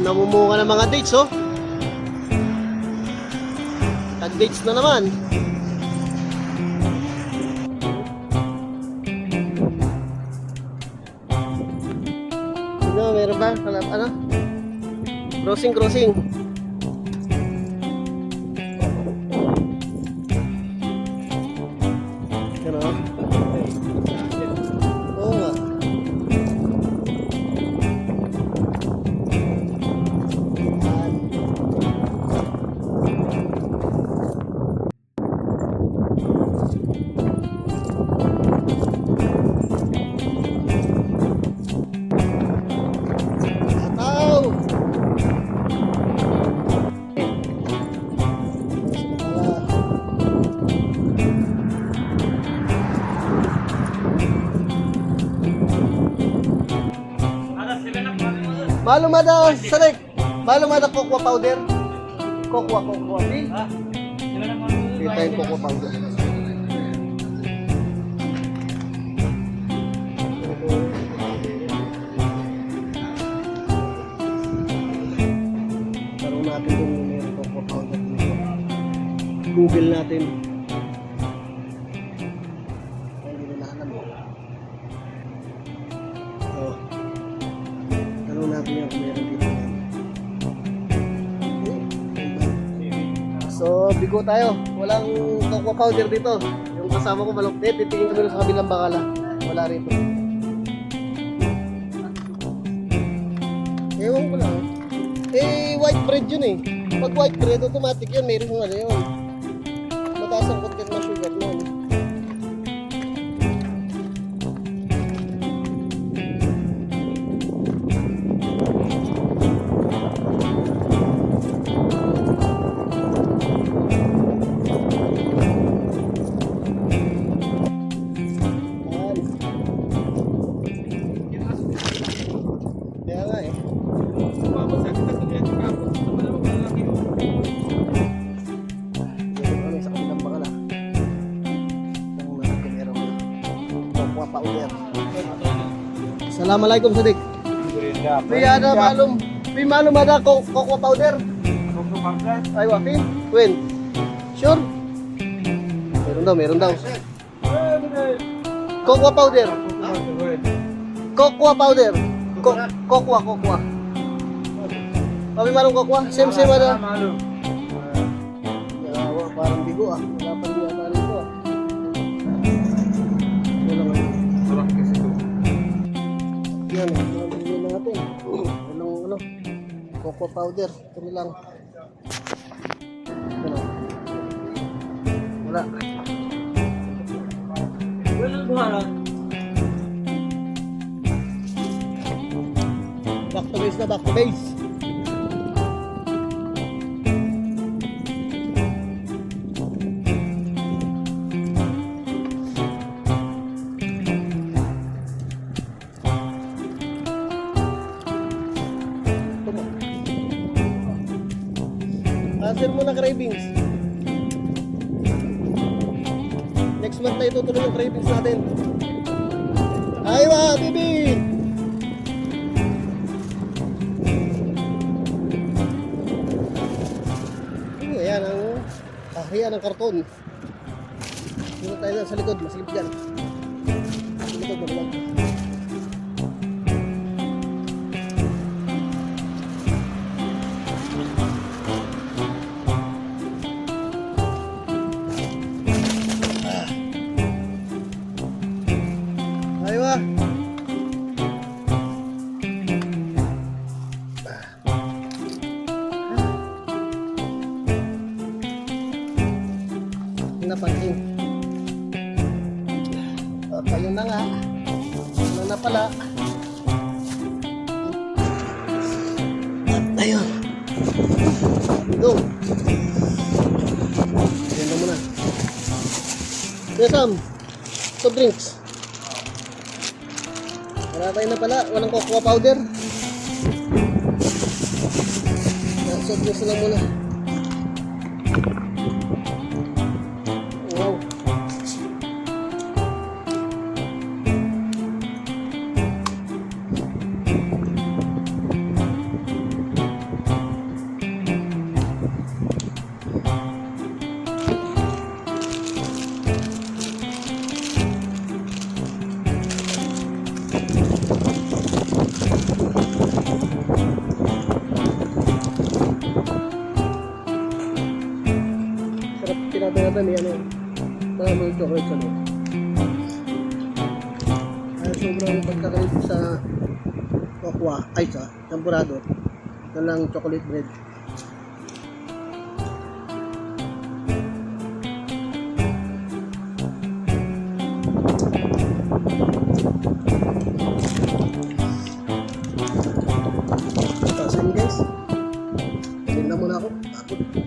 Namumunga ng mga dates, oh. Tag-dates na naman. Ano, meron ba? Ano? Crossing. Ano? Oo nga. Malumada sarik. Malumada cocoa powder. Cocoa. Di? Di tayo cocoa powder. Tarong natin kung may cocoa powder dito. Google natin. Ay, hindi na alam mo. Oh. Natin yung meron dito. So, bigo tayo. Walang cocoa powder dito. Yung kasama ko malupit. Titingin kami sa kabilang bakala. Wala rito. Ewan ko lang. Eh, white bread yun eh. Pag white bread, automatic yun. Meron yung ano yun. Mataas ang content na sugar nun. Assalamualaikum Sadik. Ada malum ada cocoa powder. Ay wafi, Queen. Sure? Meron daw. Cocoa powder. Cocoa powder. Cocoa. Kami malum cocoa, same ada. Ya, parang bigo ah. Wala pa rin yata rito ah. Yan, nabili na natin. Ano, cocoa powder. Ito lang. Ano? Wala. Back to base. Cancel mo na cravings. Next month tayo tutuloy yung cravings natin. Aywa, bibi! Ayan ang kahiyan ng karton. Dito tayo sa likod, masilip dyan. Sa likod, mabulag. Napansin. Kayo na nga. Ano na pala. At ayun. Go. Ayan na muna. Sam, soft drinks. Wala tayo na pala. Walang cocoa powder. Soft drinks na lang muna. syempre may ano, maraming chocolate sa loob. Kaya sobrang pagkakalit ko sa kokwa, ay sa champurado, ito lang chocolate bread. Ito sa inyo guys. Tingnan muna ako. Takot.